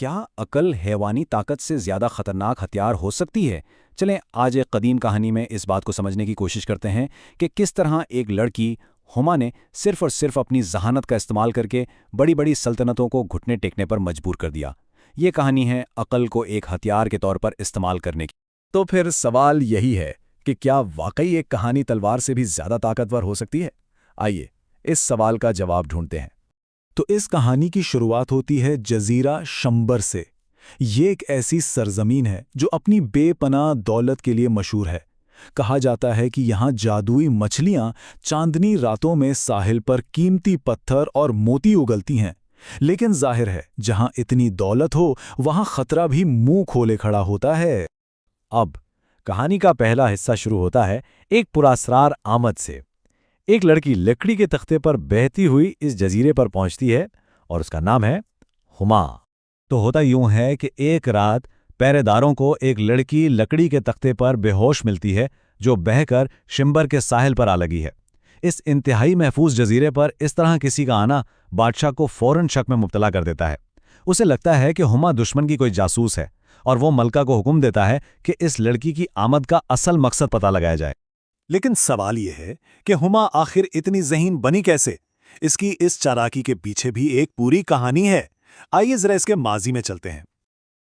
کیا عقل حیوانی طاقت سے زیادہ خطرناک ہتھیار ہو سکتی ہے؟ چلیں آج ایک قدیم کہانی میں اس بات کو سمجھنے کی کوشش کرتے ہیں کہ کس طرح ایک لڑکی ہما نے صرف اور صرف اپنی ذہانت کا استعمال کر کے بڑی بڑی سلطنتوں کو گھٹنے ٹیکنے پر مجبور کر دیا۔ یہ کہانی ہے عقل کو ایک ہتھیار کے طور پر استعمال کرنے کی۔ تو پھر سوال یہی ہے کہ کیا واقعی ایک کہانی تلوار سے بھی زیادہ طاقتور ہو سکتی ہے؟ آئیے اس سوال کا جواب ڈھونڈتے ہیں۔ تو اس کہانی کی شروعات ہوتی ہے جزیرہ شمبر سے۔ یہ ایک ایسی سرزمین ہے جو اپنی بے پناہ دولت کے لیے مشہور ہے۔ کہا جاتا ہے کہ یہاں جادوئی مچھلیاں چاندنی راتوں میں ساحل پر قیمتی پتھر اور موتی اگلتی ہیں، لیکن ظاہر ہے جہاں اتنی دولت ہو وہاں خطرہ بھی منہ کھولے کھڑا ہوتا ہے۔ اب کہانی کا پہلا حصہ شروع ہوتا ہے ایک پراسرار آمد سے۔ ایک لڑکی لکڑی کے تختے پر بہتی ہوئی اس جزیرے پر پہنچتی ہے اور اس کا نام ہے ہما۔ تو ہوتا یوں ہے کہ ایک رات پہرے داروں کو ایک لڑکی لکڑی کے تختے پر بے ہوش ملتی ہے جو بہہ کر شمبر کے ساحل پر آ لگی ہے۔ اس انتہائی محفوظ جزیرے پر اس طرح کسی کا آنا بادشاہ کو فوراً شک میں مبتلا کر دیتا ہے۔ اسے لگتا ہے کہ ہما دشمن کی کوئی جاسوس ہے اور وہ ملکہ کو حکم دیتا ہے کہ اس لڑکی کی آمد کا اصل مقصد پتہ لگایا جائے۔ لیکن سوال یہ ہے کہ ہما آخر اتنی ذہین بنی کیسے؟ اس کی اس چالاکی کے پیچھے بھی ایک پوری کہانی ہے۔ آئیے ذرا اس کے ماضی میں چلتے ہیں۔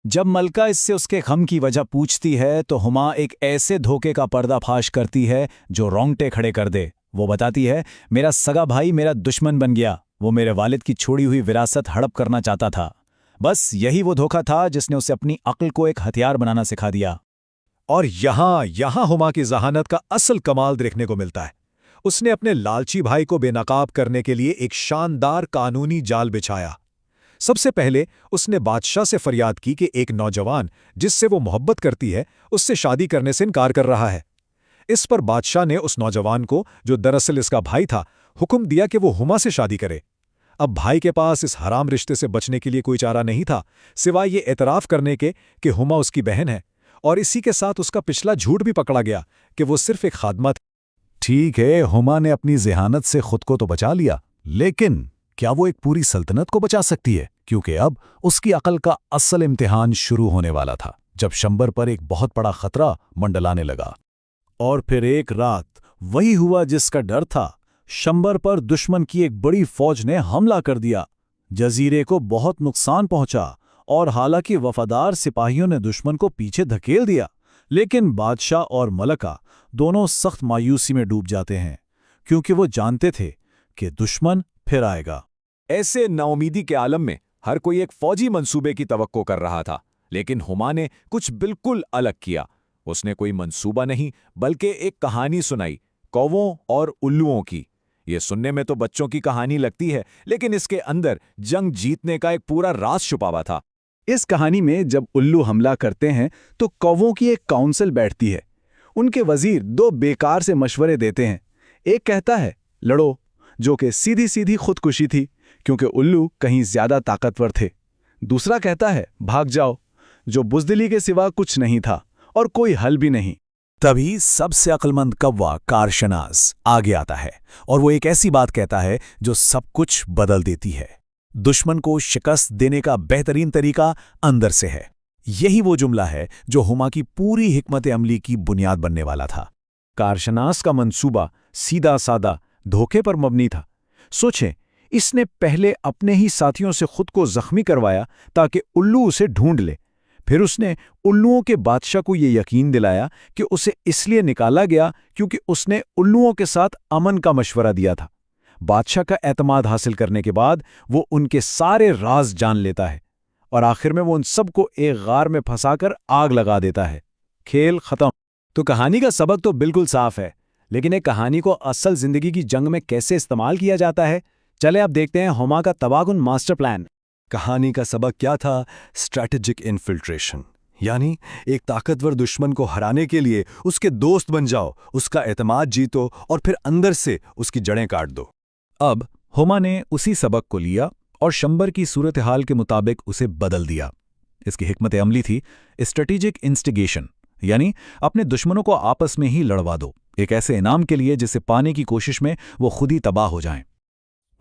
جب ملکہ اس سے اس کے غم کی وجہ پوچھتی ہے تو ہما ایک ایسے دھوکے کا پردہ فاش کرتی ہے جو رونگٹے کھڑے کر دے۔ وہ بتاتی ہے میرا سگا بھائی میرا دشمن بن گیا، وہ میرے والد کی چھوڑی ہوئی وراثت ہڑپ کرنا چاہتا تھا۔ بس یہی وہ دھوکہ تھا جس نے اسے اپنی عقل کو ایک ہتھیار بنانا سکھا دیا۔ اور یہاں ہما کی ذہانت کا اصل کمال دیکھنے کو ملتا ہے۔ اس نے اپنے لالچی بھائی کو بے نقاب کرنے کے لیے ایک شاندار قانونی جال بچھایا۔ سب سے پہلے اس نے بادشاہ سے فریاد کی کہ ایک نوجوان جس سے وہ محبت کرتی ہے اس سے شادی کرنے سے انکار کر رہا ہے۔ اس پر بادشاہ نے اس نوجوان کو، جو دراصل اس کا بھائی تھا، حکم دیا کہ وہ ہما سے شادی کرے۔ اب بھائی کے پاس اس حرام رشتے سے بچنے کے لیے کوئی چارہ نہیں تھا سوائے یہ اعتراف کرنے کے کہ ہما اس کی بہن ہے، اور اسی کے ساتھ اس کا پچھلا جھوٹ بھی پکڑا گیا کہ وہ صرف ایک خادمہ تھی۔ ٹھیک ہے، ہما نے اپنی ذہانت سے خود کو تو بچا لیا، لیکن کیا وہ ایک پوری سلطنت کو بچا سکتی ہے؟ کیونکہ اب اس کی عقل کا اصل امتحان شروع ہونے والا تھا جب شمبر پر ایک بہت بڑا خطرہ منڈلانے لگا۔ اور پھر ایک رات وہی ہوا جس کا ڈر تھا۔ شمبر پر دشمن کی ایک بڑی فوج نے حملہ کر دیا۔ جزیرے کو بہت نقصان پہنچا اور حالانکہ وفادار سپاہیوں نے دشمن کو پیچھے دھکیل دیا، لیکن بادشاہ اور ملکہ دونوں سخت مایوسی میں ڈوب جاتے ہیں کیونکہ وہ جانتے تھے کہ دشمن پھر آئے گا۔ ایسے ناامیدی کے عالم میں ہر کوئی ایک فوجی منصوبے کی توقع کر رہا تھا، لیکن ہما نے کچھ بالکل الگ کیا۔ اس نے کوئی منصوبہ نہیں بلکہ ایک کہانی سنائی، کووں اور الوؤں کی۔ یہ سننے میں تو بچوں کی کہانی لگتی ہے، لیکن اس کے اندر جنگ جیتنے کا ایک پورا راز چھپا ہوا تھا۔ اس کہانی میں جب الو حملہ کرتے ہیں تو کووں کی ایک کونسل بیٹھتی ہے۔ ان کے وزیر دو بیکار سے مشورے دیتے ہیں۔ ایک کہتا ہے لڑو، جو کہ سیدھی سیدھی خودکشی تھی کیونکہ الو کہیں زیادہ طاقتور تھے۔ دوسرا کہتا ہے بھاگ جاؤ، جو بزدلی کے سوا کچھ نہیں تھا اور کوئی حل بھی نہیں۔ تبھی سب سے عقلمند کوا کارشناس آگے آتا ہے اور وہ ایک ایسی بات کہتا ہے جو سب کچھ بدل دیتی ہے۔ دشمن کو شکست دینے کا بہترین طریقہ اندر سے ہے۔ یہی وہ جملہ ہے جو ہما کی پوری حکمت عملی کی بنیاد بننے والا تھا۔ کارشناس کا منصوبہ سیدھا سادہ دھوکے پر مبنی تھا۔ سوچیں، اس نے پہلے اپنے ہی ساتھیوں سے خود کو زخمی کروایا تاکہ الو اسے ڈھونڈ لے۔ پھر اس نے الوؤں کے بادشاہ کو یہ یقین دلایا کہ اسے اس لیے نکالا گیا کیونکہ اس نے الوؤں کے ساتھ امن کا مشورہ دیا تھا۔ بادشاہ کا اعتماد حاصل کرنے کے بعد وہ ان کے سارے راز جان لیتا ہے اور آخر میں وہ ان سب کو ایک غار میں پھنسا کر آگ لگا دیتا ہے۔ کھیل ختم۔ تو کہانی کا سبق تو بالکل صاف ہے، لیکن ایک کہانی کو اصل زندگی کی جنگ میں کیسے استعمال کیا جاتا ہے؟ چلے اب دیکھتے ہیں ہما کا تباہ کن ماسٹر پلان۔ کہانی کا سبق کیا تھا؟ اسٹریٹجک انفلٹریشن، یعنی ایک طاقتور دشمن کو ہرانے کے لیے اس کے دوست بن جاؤ، اس کا اعتماد جیتو اور پھر اندر سے اس کی جڑیں کاٹ دو۔ اب ہما نے اسی سبق کو لیا اور شمبر کی صورتحال کے مطابق اسے بدل دیا۔ اس کی حکمت عملی تھی اسٹریٹجک انسٹیگیشن، یعنی اپنے دشمنوں کو آپس میں ہی لڑوا دو، ایک ایسے انعام کے لیے جسے پانے کی کوشش میں وہ خود ہی تباہ ہو جائیں۔